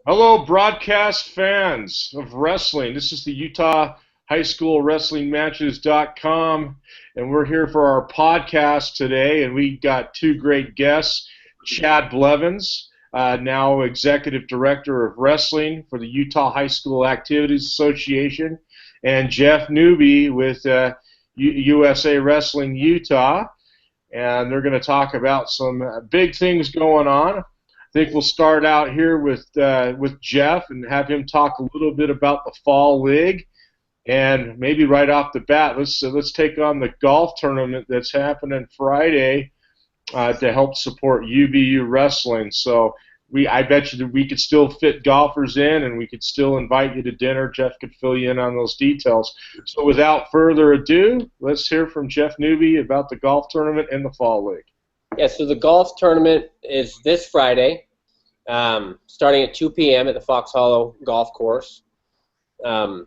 Hello, broadcast fans of wrestling. This is the Utah High School Wrestling Matches.com, and we're here for our podcast today. And we got two great guests: Chad Blevins, now Executive Director of Wrestling for the Utah High School Activities Association, and Jeff Newby with USA Wrestling Utah. And they're going to talk about some big things going on. I think we'll start out here with Jeff and have him talk a little bit about the fall league, and maybe right off the bat, let's take on the golf tournament that's happening Friday to help support UVU wrestling. So I bet you that we could still fit golfers in, and we could still invite you to dinner. Jeff could fill you in on those details. So without further ado, let's hear from Jeff Newby about the golf tournament and the fall league. Yeah, so the golf tournament is this Friday, starting at 2 p.m. at the Fox Hollow Golf Course. We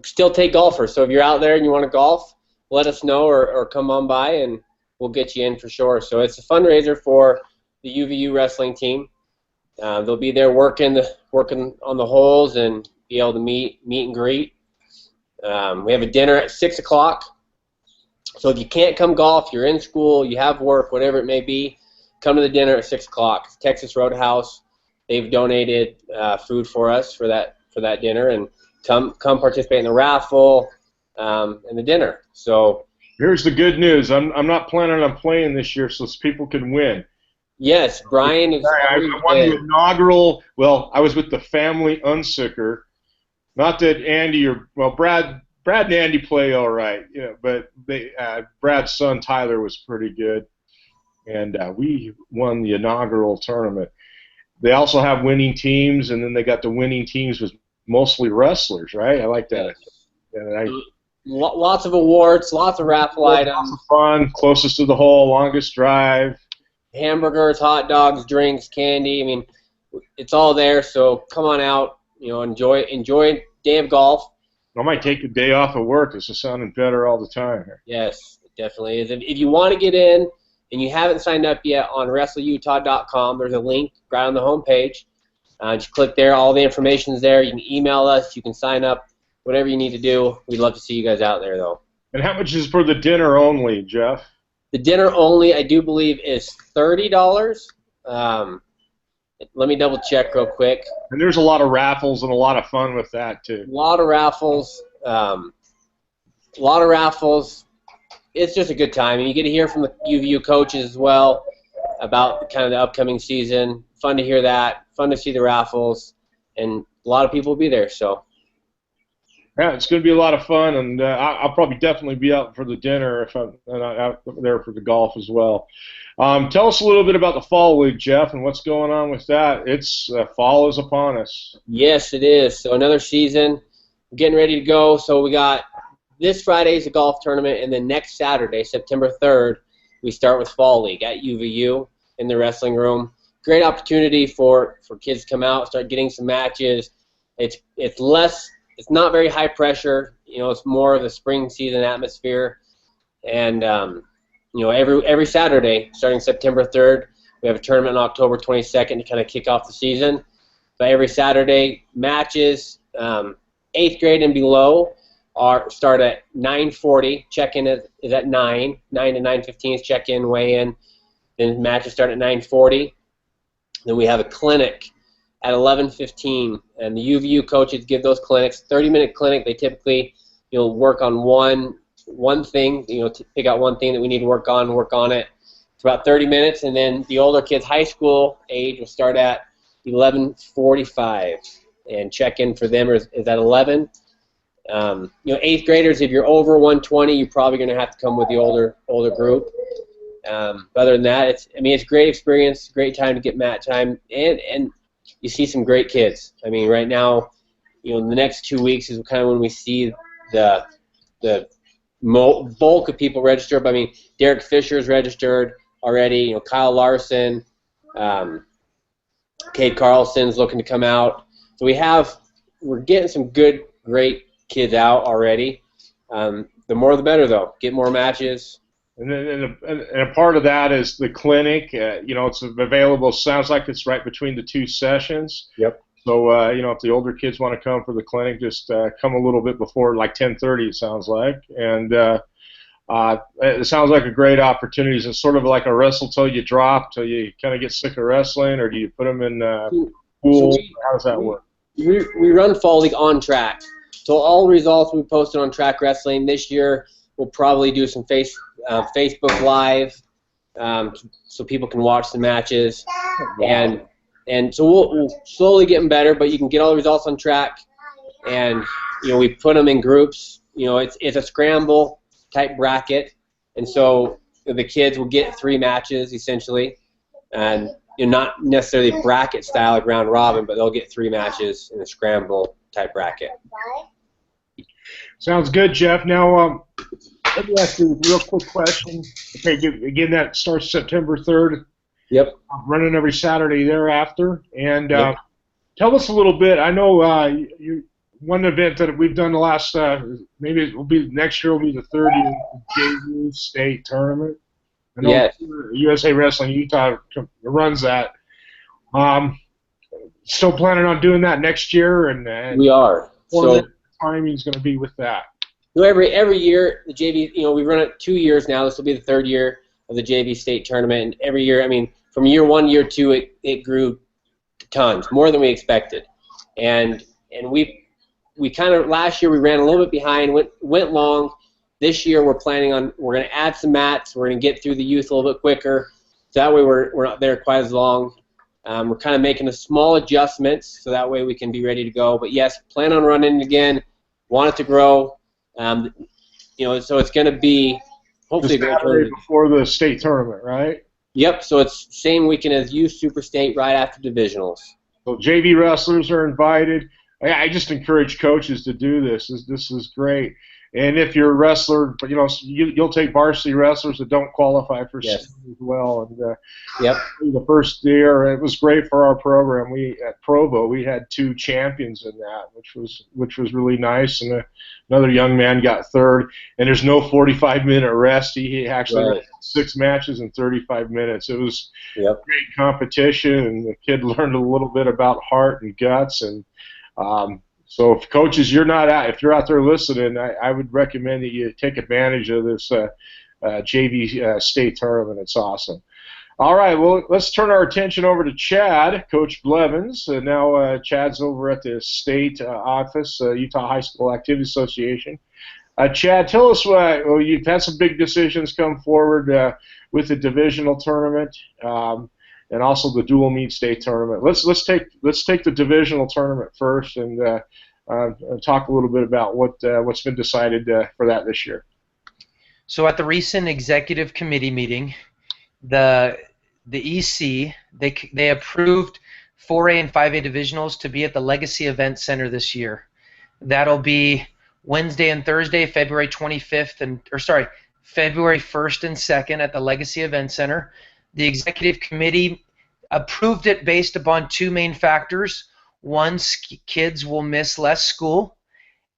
still take golfers, so if you're out there and you want to golf, let us know or come on by and we'll get you in for sure. So it's a fundraiser for the UVU wrestling team. They'll be there working on the holes and be able to meet and greet. We have a dinner at 6 o'clock. So if you can't come golf, you're in school, you have work, whatever it may be, come to the dinner at 6 o'clock. Texas Roadhouse, they've donated food for us for that dinner, and come participate in the raffle and the dinner. So here's the good news. I'm not planning on playing this year, so people can win. Yes, Brian is. I won the inaugural. Well, I was with the family unsicker. Not that Andy Brad and Andy play all right, but Brad's son Tyler was pretty good, and we won the inaugural tournament. They also have winning teams, and then they got the winning teams with mostly wrestlers, right? I like that. And lots of awards, lots of raffle items. Lots of fun, closest to the hole, longest drive. Hamburgers, hot dogs, drinks, candy. I mean, it's all there. So come on out. Enjoy day of golf. I might take a day off of work. This is sounding better all the time here. Yes, it definitely is. If you want to get in and you haven't signed up yet on WrestleUtah.com, there's a link right on the home page. Just click there. All the information's there. You can email us. You can sign up. Whatever you need to do. We'd love to see you guys out there, though. And how much is for the dinner only, Jeff? The dinner only, I do believe, is $30. Let me double check real quick. And there's a lot of raffles and a lot of fun with that too. A lot of raffles. It's just a good time, and you get to hear from the UVU coaches as well about kind of the upcoming season. Fun to hear that. Fun to see the raffles, and a lot of people will be there. So. Yeah, it's going to be a lot of fun, and I'll probably definitely be out for the dinner if I'm out there for the golf as well. Tell us a little bit about the fall league, Jeff, and what's going on with that. It's fall is upon us. Yes, it is. So another season, getting ready to go. So we got this Friday's a golf tournament, and then next Saturday, September 3rd, we start with fall league at UVU in the wrestling room. Great opportunity for kids to come out, start getting some matches. It's not very high pressure. It's more of a spring season atmosphere. And, every Saturday, starting September 3rd, we have a tournament on October 22nd to kind of kick off the season. But every Saturday, matches, 8th grade and below start at 9:40. Check-in is at 9 to 9:15 is check-in, weigh-in. Then matches start at 9:40. Then we have a clinic at 11:15, and the UVU coaches give those clinics, 30-minute clinic. They typically, work on one thing, to pick out one thing that we need to work on it. It's about 30 minutes, and then the older kids, high school age, will start at 11:45, and check-in for them is at 11. 8th graders, if you're over 120, you're probably going to have to come with the older group. Other than that, it's a great experience, great time to get mat time, and you see some great kids. I mean, right now, the next 2 weeks is kind of when we see the bulk of people register. But I mean, Derek Fisher's registered already. Kyle Larson, Cade Carlson's looking to come out. So we're getting some great kids out already. The more the better, though. Get more matches. And a part of that is the clinic. It's available. Sounds like it's right between the two sessions. Yep. So, if the older kids want to come for the clinic, just come a little bit before, like 10:30, it sounds like. And it sounds like a great opportunity. Is it sort of like a wrestle till you drop, till you kind of get sick of wrestling, or do you put them in pool? How does that work? We run Fall League on track. So all results we posted on Track Wrestling. This year we'll probably do some Facebook Live so people can watch the matches. Wow. And so we'll slowly getting better, but you can get all the results on track. And, we put them in groups. It's a scramble type bracket. And so the kids will get 3 matches essentially. And not necessarily bracket style like round robin, but they'll get 3 matches in a scramble type bracket. Sounds good, Jeff. Now, let me ask you a real quick question. Okay, again, that starts September 3rd. Yep. Running every Saturday thereafter. And Yep. Tell us a little bit. I know one event that we've done the last, maybe it will be next year, will be the 30th JV state tournament. I know Yes. USA Wrestling Utah runs that. Still planning on doing that next year, and We are. what timing is going to be with that? Every year the JV, we've run it 2 years now. This will be the 3rd year of the JV state tournament, and every year, from year 1, year 2, it grew tons, more than we expected, and we kind of last year we ran a little bit behind, went long. This year we're going to add some mats. We're going to get through the youth a little bit quicker, so that way we're not there quite as long. We're kind of making a small adjustments so that way we can be ready to go. But yes, plan on running it again. Want it to grow. So it's going to be hopefully a great tournament before the state tournament, right? Yep. So it's same weekend as youth super state, right after divisionals. So JV wrestlers are invited. I just encourage coaches to do this. This is great. And if you're a wrestler, but you'll take varsity wrestlers that don't qualify for state as well. And yep. The first year, it was great for our program. We at Provo, we had 2 champions in that, which was really nice. And another young man got 3rd. And there's no 45-minute rest. He actually had 6 matches in 35 minutes. It was great competition, and the kid learned a little bit about heart and guts. And so if coaches, if you're out there listening, I would recommend that you take advantage of this JV state tournament. It's awesome. All right, well, let's turn our attention over to Chad, Coach Blevins. Now Chad's over at the state office, Utah High School Activity Association. Chad, tell us you've had some big decisions come forward with the divisional tournament. And also the dual meet state tournament. Let's take the divisional tournament first, and talk a little bit about what's been decided for that this year. So at the recent executive committee meeting, the EC they approved 4A and 5A divisionals to be at the Legacy Event Center this year. That'll be Wednesday and Thursday, February 1st and 2nd at the Legacy Event Center. The executive committee approved it based upon 2 main factors. 1, kids will miss less school,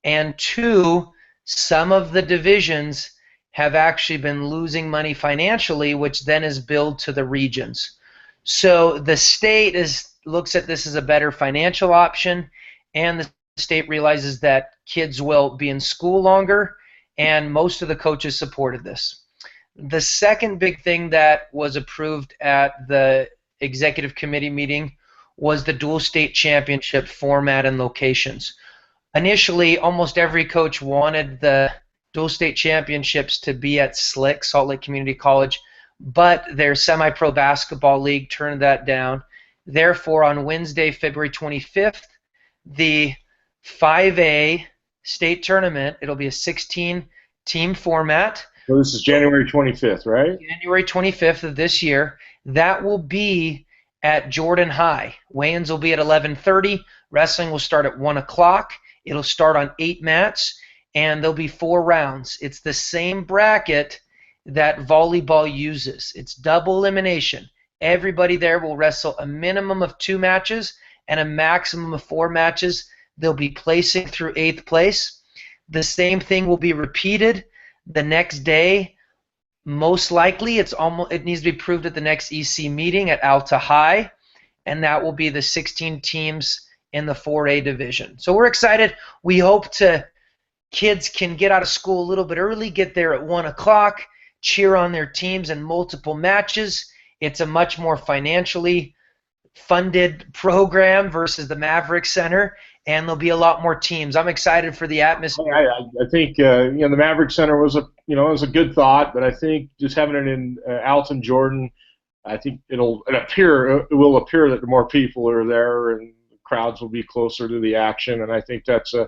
and 2, some of the divisions have actually been losing money financially, which then is billed to the regions. So the state looks at this as a better financial option, and the state realizes that kids will be in school longer, and most of the coaches supported this. The second big thing that was approved at the executive committee meeting was the dual state championship format and locations. Initially, almost every coach wanted the dual state championships to be at SLIC, Salt Lake Community College, but their semi-pro basketball league turned that down. Therefore, on Wednesday, February 25th, the 5A state tournament, it'll be a 16-team format. So this is January 25th, right? January 25th of this year. That will be at Jordan High. Weigh-ins will be at 11:30. Wrestling will start at 1 o'clock. It'll start on 8 mats, and there'll be 4 rounds. It's the same bracket that volleyball uses. It's double elimination. Everybody there will wrestle a minimum of 2 matches and a maximum of 4 matches. They'll be placing through 8th place. The same thing will be repeated the next day. Most likely, it needs to be approved at the next EC meeting at Alta High, and that will be the 16 teams in the 4A division. So we're excited. We hope kids can get out of school a little bit early, get there at 1 o'clock, cheer on their teams in multiple matches. It's a much more financially funded program versus the Maverick Center, and there'll be a lot more teams. I'm excited for the atmosphere. I think the Maverick Center was a good thought, but I think just having it in Alton, Jordan, I think it will appear that more people are there and the crowds will be closer to the action, and I think that's a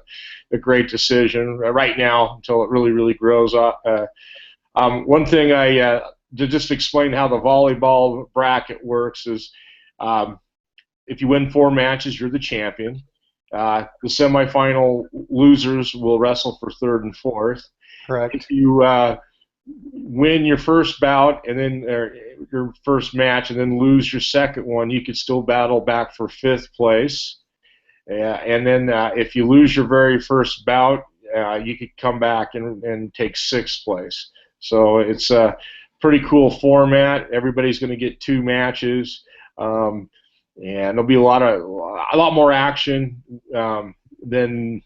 great decision right now until it really grows up. One thing to just explain how the volleyball bracket works is if you win 4 matches, you're the champion. The semifinal losers will wrestle for 3rd and 4th. Correct. If you win your first bout and then your first match and then lose your second one, you could still battle back for 5th place. And then if you lose your very first bout, you could come back and take 6th place. So it's a pretty cool format. Everybody's going to get 2 matches. And there'll be a lot more action than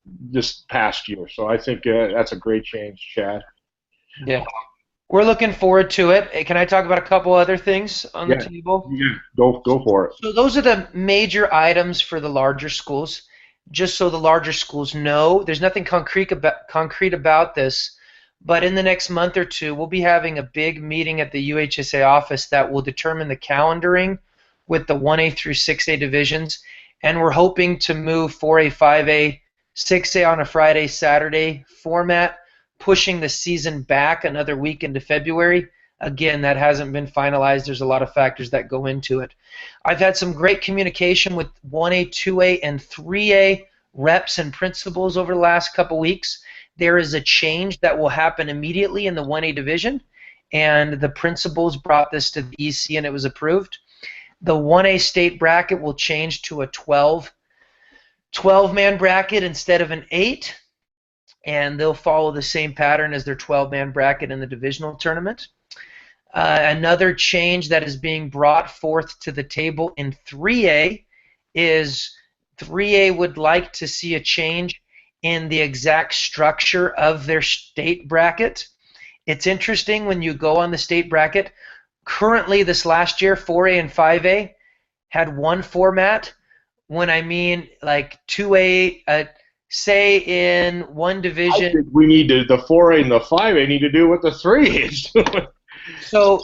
this past year. So I think that's a great change, Chad. Yeah, we're looking forward to it. Hey, can I talk about a couple other things on the table? Yeah, go for it. So those are the major items for the larger schools. Just so the larger schools know, there's nothing concrete about this, but in the next month or two, we'll be having a big meeting at the UHSA office that will determine the calendaring with the 1A through 6A divisions, and we're hoping to move 4A, 5A, 6A on a Friday, Saturday format, pushing the season back another week into February. Again, that hasn't been finalized. There's a lot of factors that go into it. I've had some great communication with 1A, 2A, and 3A reps and principals over the last couple weeks. There is a change that will happen immediately in the 1A division, and the principals brought this to the EC and it was approved. The 1A state bracket will change to a 12-man bracket instead of an 8, and they'll follow the same pattern as their 12-man bracket in the divisional tournament. Another change that is being brought forth to the table in 3A is 3A would like to see a change in the exact structure of their state bracket. It's interesting when you go on the state bracket. Currently, this last year, 4A and 5A had one format. When I mean like 2A, say in one division. I think the 4A and the 5A need to do what the 3A is doing. So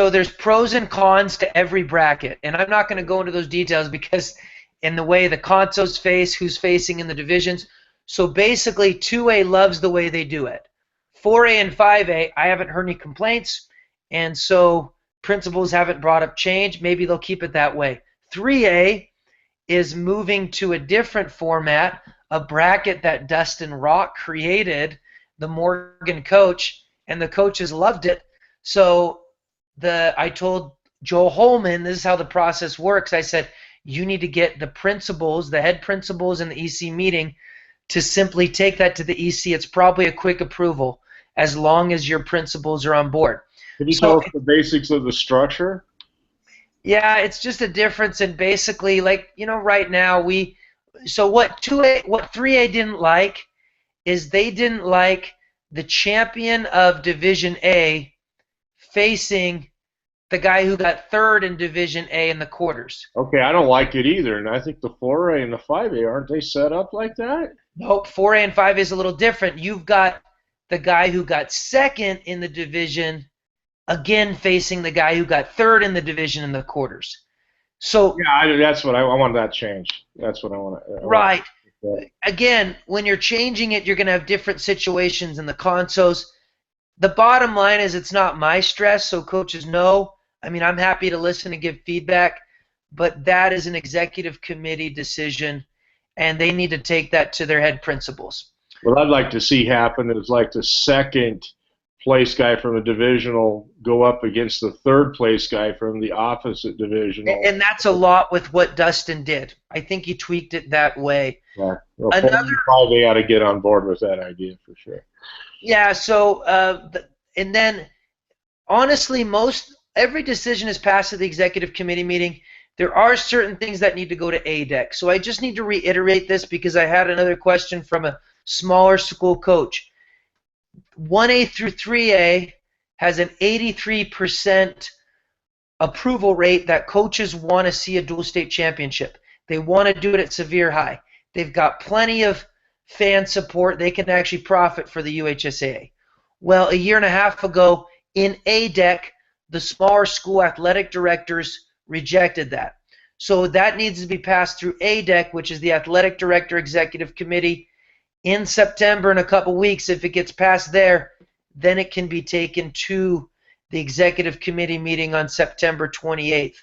there's pros and cons to every bracket, and I'm not going to go into those details because in the way the consos face, who's facing in the divisions. So basically, 2A loves the way they do it. 4A and 5A, I haven't heard any complaints. And so principals haven't brought up change. Maybe they'll keep it that way. 3A is moving to a different format, a bracket that Dustin Rock created, the Morgan coach, and the coaches loved it. So I told Joel Holman, this is how the process works. I said, you need to get the principals, the head principals in the EC meeting to simply take that to the EC. It's probably a quick approval as long as your principals are on board. Can you tell us the basics of the structure? Yeah, it's just a difference in basically, like, right now what 3A didn't like is they didn't like the champion of Division A facing the guy who got 3rd in Division A in the quarters. Okay, I don't like it either, and I think the 4A and the 5A, aren't they set up like that? Nope, 4A and 5A is a little different. You've got the guy who got 2nd in the division again facing the guy who got 3rd in the division in the quarters. So yeah, that's what I want that changed. That's what I want to. Right. Again, when you're changing it, you're going to have different situations in the consos. The bottom line is it's not my stress, so coaches know. I mean, I'm happy to listen and give feedback, but that is an executive committee decision, and they need to take that to their head principals. What I'd like to see happen is like the 2nd place guy from the divisional go up against the 3rd place guy from the opposite divisional. And that's a lot with what Dustin did. I think he tweaked it that way. Yeah. Well, 5A ought to get on board with that idea for sure. Yeah, so, and then, honestly, every decision is passed at the executive committee meeting. there are certain things that need to go to ADEC. So I just need to reiterate this because I had another question from a smaller school coach. 1A through 3A has an 83% approval rate that coaches want to see a dual state championship. They want to do it at Severe High. They've got plenty of fan support. They can actually profit for the UHSAA. Well, a year and a half ago in ADEC, the smaller school athletic directors rejected that. So that needs to be passed through ADEC, which is the Athletic Director Executive Committee, in September in a couple weeks. If it gets passed there, then it can be taken to the Executive Committee meeting on September 28th.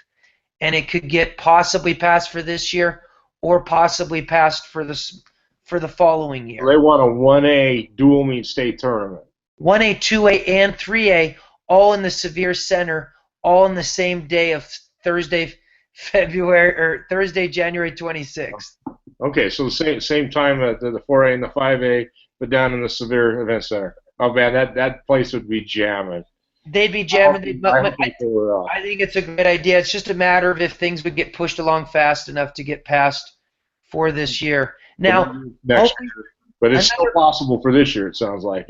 And it could get possibly passed for this year or possibly passed for the following year. They want a 1A dual meet state tournament. 1A, 2A, and 3A, all in the Severe Center, all on the same day of Thursday, January 26th. Okay, so the same time at the 4A and the 5A, but down in the Severe Event Center. Oh man, that place would be jamming. They'd be jamming. I think it's a great idea. It's just a matter of if things would get pushed along fast enough to get passed for this year. Now, next year. But it's still possible for this year, it sounds like.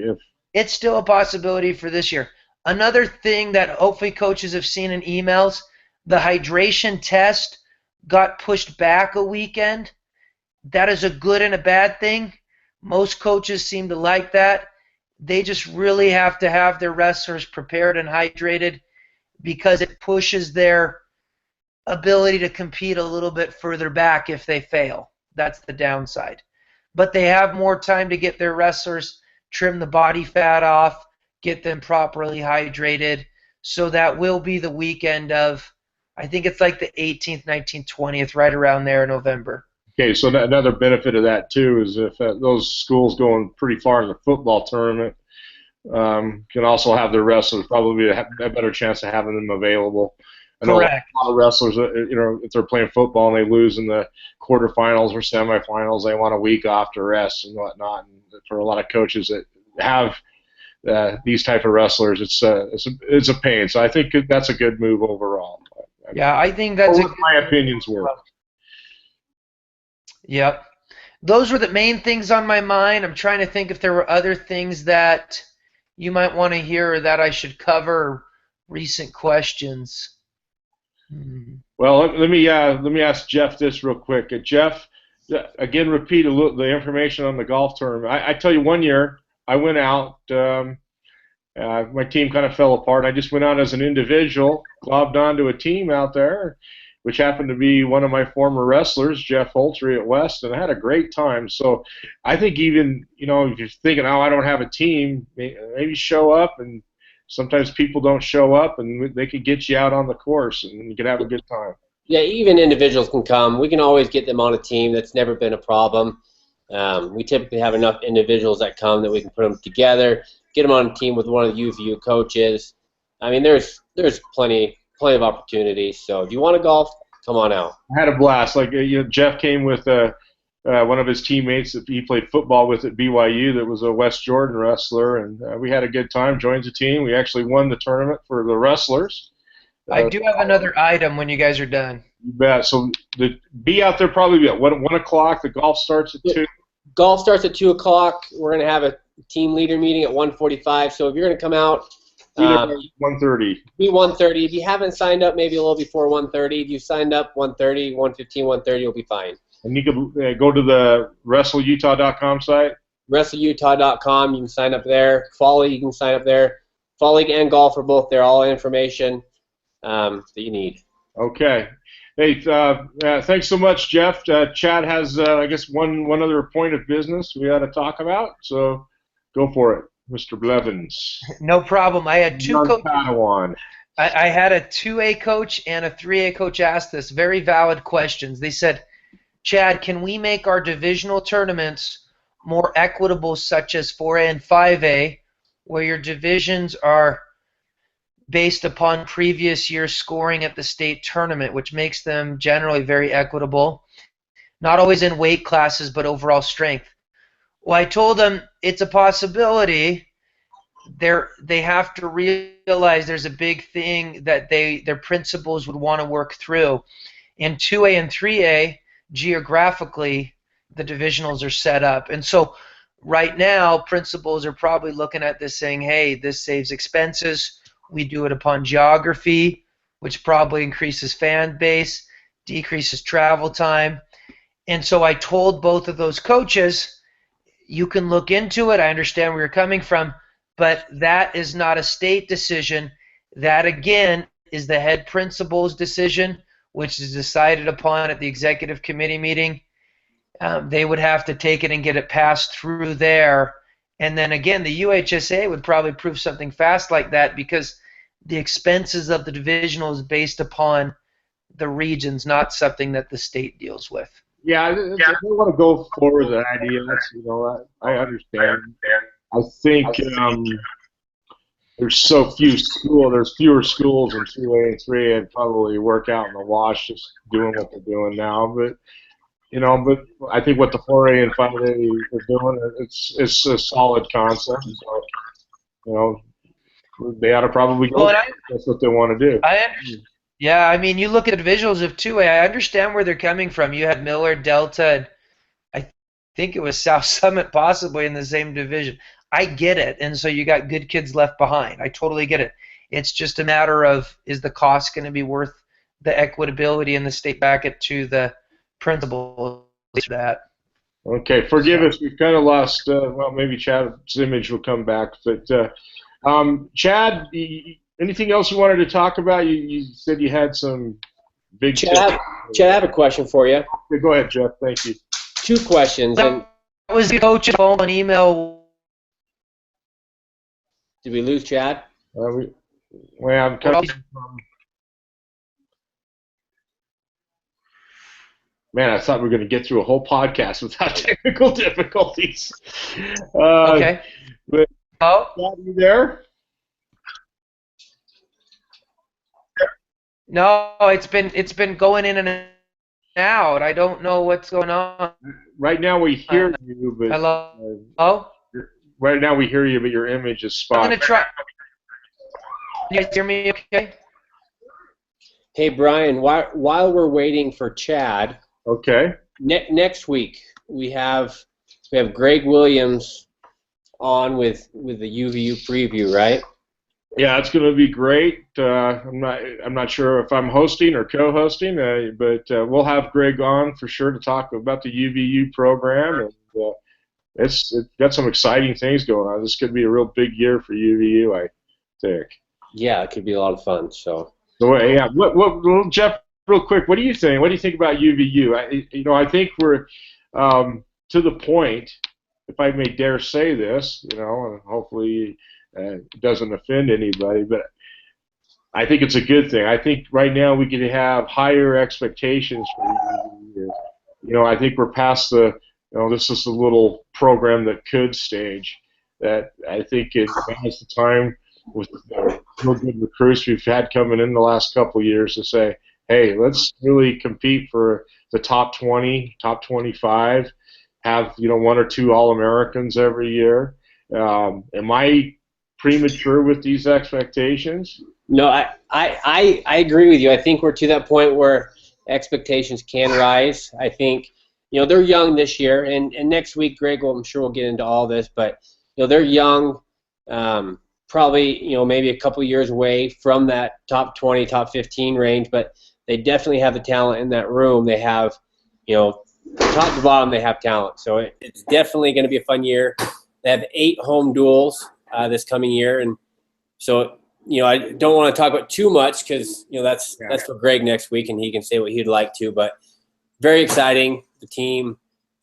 It's still a possibility for this year. Another thing that hopefully coaches have seen in emails, the hydration test got pushed back a weekend. That is a good and a bad thing. Most coaches seem to like that. They just really have to have their wrestlers prepared and hydrated because it pushes their ability to compete a little bit further back if they fail. That's the downside. But they have more time to get their wrestlers, trim the body fat off, get them properly hydrated. So that will be the weekend of, I think it's like the 18th, 19th, 20th, right around there in November. Okay, so another benefit of that, too, is if those schools going pretty far in the football tournament can also have their wrestlers probably a better chance of having them available. I know Correct. A lot of wrestlers, if they're playing football and they lose in the quarterfinals or semifinals, they want a week off to rest and whatnot. And for a lot of coaches that have these type of wrestlers, it's a pain. So I think that's a good move overall. Yeah, I think that's my opinions were. Yep. Those were the main things on my mind. I'm trying to think if there were other things that you might want to hear or that I should cover, recent questions. Well, let me ask Jeff this real quick. Jeff, again, repeat the information on the golf tournament. I tell you, one year I went out. My team kind of fell apart. I just went out as an individual, globbed onto a team out there, which happened to be one of my former wrestlers, Jeff Holtry at West, and I had a great time. So I think even, if you're thinking, oh, I don't have a team, maybe show up, and sometimes people don't show up, and they could get you out on the course, and you could have a good time. Yeah, even individuals can come. We can always get them on a team. That's never been a problem. We typically have enough individuals that come that we can put them together, get them on a team with one of the UVU coaches. I mean, there's plenty of opportunities. So if you want to golf, come on out. I had a blast. Like Jeff came with one of his teammates that he played football with at BYU that was a West Jordan wrestler, and we had a good time. Joined the team. We actually won the tournament for the wrestlers. I do have another item when you guys are done. You bet. So be out there probably at 1 o'clock. The golf starts at 2. Golf starts at 2 o'clock. We're going to have a team leader meeting at 1:45. So if you're going to come out, 1:30. Be 1:30. If you haven't signed up, maybe a little before 1:30. If you signed up 1:30, 1:15, 1:30, you'll be fine. And you can go to the WrestleUtah.com site. WrestleUtah.com. You can sign up there. Fall League, you can sign up there. Fall League and golf are both there. All information that you need. Okay. Hey, thanks so much, Jeff. Chad has, I guess, one other point of business we ought to talk about. So go for it, Mr. Blevins. No problem. I had two coaches. Padawan. I had a 2A coach and a 3A coach ask this very valid questions. They said, Chad, can we make our divisional tournaments more equitable, such as 4A and 5A, where your divisions are based upon previous year's scoring at the state tournament, which makes them generally very equitable, not always in weight classes, but overall strength? Well, I told them it's a possibility. They have to realize there's a big thing that their principals would want to work through. In 2A and 3A, geographically, the divisionals are set up. And so right now, principals are probably looking at this saying, hey, this saves expenses. We do it upon geography, which probably increases fan base, decreases travel time. And so I told both of those coaches, you can look into it. I understand where you're coming from, but that is not a state decision. That, again, is the head principal's decision, which is decided upon at the executive committee meeting. They would have to take it and get it passed through there. And then again, the UHSA would probably prove something fast like that because the expenses of the divisional is based upon the regions, not something that the state deals with. Yeah, I don't want to go forward with that idea. That's, I understand. I think there's so few schools. There's fewer schools in 2A and 3A. It'd probably work out in the wash just doing what they're doing now. But but I think what the 4A and 5A are doing, it's a solid concept. So, they ought to probably go. That's what they want to do. Yeah, I mean, you look at the visuals of 2A, I understand where they're coming from. You had Miller, Delta, and I think it was South Summit possibly in the same division. I get it, and so you got good kids left behind. I totally get it. It's just a matter of, is the cost going to be worth the equitability and the state back it to the principal for that? Okay, forgive us. We've kind of lost, well, maybe Chad's image will come back. But, Chad, anything else you wanted to talk about? You said you had some big Chad, I have a question for you. Okay, go ahead, Jeff. Thank you. 2 questions. And that was the coach's phone and email. Did we lose Chad? Well, I'm kind of, man, I thought we were going to get through a whole podcast without technical difficulties. Okay. But, oh, Chad, you there? No, it's been going in and out. I don't know what's going on. Right now we hear you, but hello. Right now we hear you, but your image is spotty. I'm gonna try. You guys hear me? Okay. Hey Brian, while we're waiting for Chad, okay. Next week we have Greg Williams on with the UVU preview, right? Yeah, it's going to be great. I'm not sure if I'm hosting or co-hosting, but we'll have Greg on for sure to talk about the UVU program, and it's got some exciting things going on. This could be a real big year for UVU, I think. Yeah, it could be a lot of fun. So yeah, what Jeff, real quick, what do you think? What do you think about UVU? I think we're to the point, if I may dare say this, and hopefully. It doesn't offend anybody, but I think it's a good thing. I think right now we can have higher expectations for UVU. I think we're past the, this is a little program that could stage. That I think it has the time with the real good recruits we've had coming in the last couple of years to say, hey, let's really compete for the top 20, top 25, have 1 or 2 All-Americans every year. Am I premature with these expectations? No, I agree with you. I think we're to that point where expectations can rise. I think they're young this year, and next week Greg I'm sure we'll get into all this, but they're young, probably maybe a couple years away from that top 20, top 15 range, but they definitely have the talent in that room. They have top to bottom they have talent, so it's definitely going to be a fun year. They have 8 home duels this coming year, and so I don't want to talk about too much because that's for Greg next week, and he can say what he'd like to. But very exciting, the team.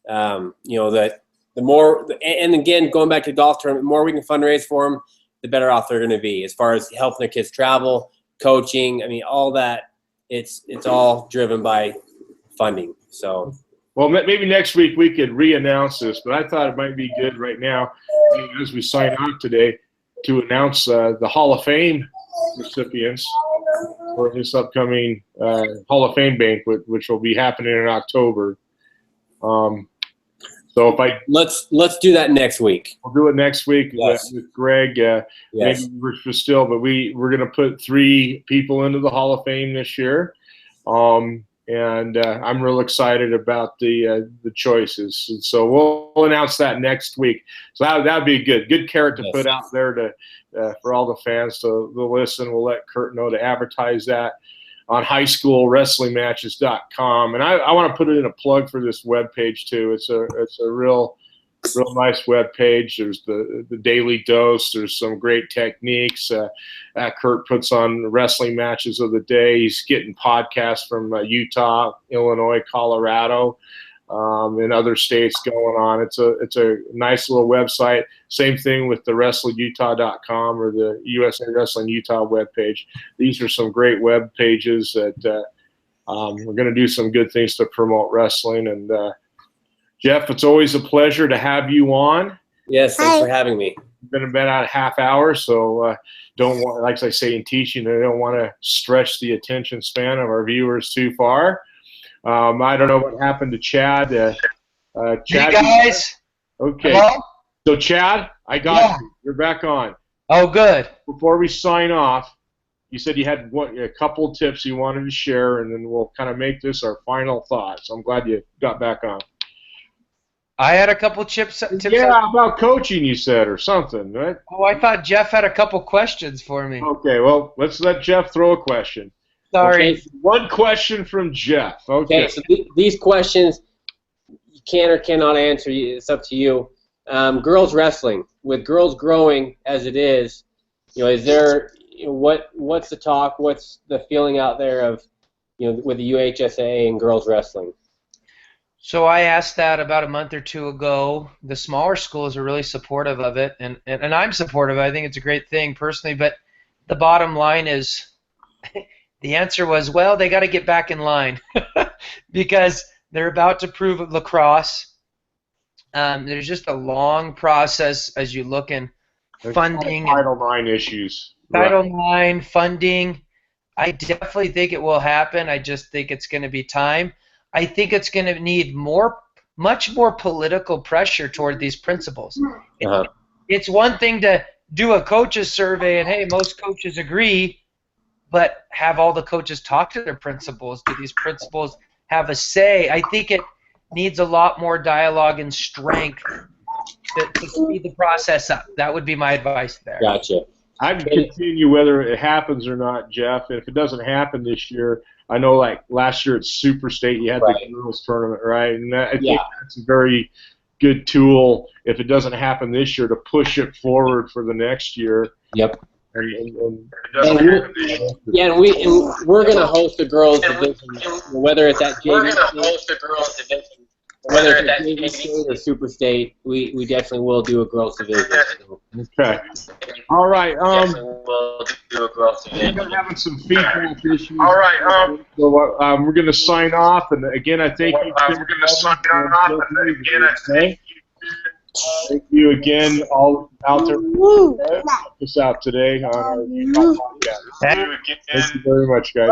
That the more, and again going back to the golf tournament, the more we can fundraise for them, the better off they're going to be as far as helping their kids travel, coaching. I mean, all that. It's all driven by funding. So. Well, maybe next week we could re-announce this, but I thought it might be good right now, as we sign off today, to announce the Hall of Fame recipients for this upcoming Hall of Fame banquet, which will be happening in October. So if let's do that next week. We'll do it next week with Greg. Yes. Maybe we're still, but we're going to put 3 people into the Hall of Fame this year. and I'm real excited about the choices. And so we'll announce that next week. So that'd be a good carrot to put out there to for all the fans to listen. We'll let Kurt know to advertise that on highschoolwrestlingmatches.com. And I want to put it in a plug for this webpage too. It's a real nice web page. There's the daily dose. There's some great techniques. Kurt puts on wrestling matches of the day. He's getting podcasts from Utah, Illinois, Colorado, and other states going on. It's a nice little website. Same thing with the WrestlingUtah.com or the USA Wrestling Utah webpage. These are some great web pages that we're going to do some good things to promote wrestling. And Jeff, it's always a pleasure to have you on. Yes, thanks for having me. It's been about a half hour, so don't want, like I say in teaching, I don't want to stretch the attention span of our viewers too far. I don't know what happened to Chad. Chad, hey guys. Okay. Hello? So Chad, I got you. You're back on. Oh, good. Before we sign off, you said you had a couple tips you wanted to share, and then we'll kind of make this our final thoughts. I'm glad you got back on. I had a couple tips. Yeah, about coaching, you said, or something, right? Oh, I thought Jeff had a couple questions for me. Okay, well, let's let Jeff throw a question. Sorry. Okay, one question from Jeff. Okay. So these questions you can or cannot answer. It's up to you. Girls wrestling, with girls growing as it is, is there what's the talk? What's the feeling out there of with the UHSA and girls wrestling? So I asked that about a month or two ago. The smaller schools are really supportive of it, and I'm supportive. I think it's a great thing personally, but the bottom line is the answer was, well, they got to get back in line because they're about to prove lacrosse. There's just a long process as you look in funding. Title IX issues. Title IX, funding. I definitely think it will happen. I just think it's going to be time. I think it's going to need much more political pressure toward these principals. Uh-huh. It's one thing to do a coaches survey and, hey, most coaches agree, but have all the coaches talk to their principals? Do these principals have a say? I think it needs a lot more dialogue and strength to speed the process up. That would be my advice there. Gotcha. I'd continue whether it happens or not, Jeff. If it doesn't happen this year, I know like last year at Super State you had the girls tournament, right? And I think that's a very good tool if it doesn't happen this year to push it forward for the next year. Yep. And we're going to host the girls division, whether it's at whether it's at JV State or Super State, we definitely will do a girls division. Okay. All right. We'll do a girls division. We're having some feedback issues. All right. So we're going to sign off, and again, I thank you. We're going to sign off, and again, I thank you. Thank you again, all out there. Help us out today on our podcast. Thank you very much, guys.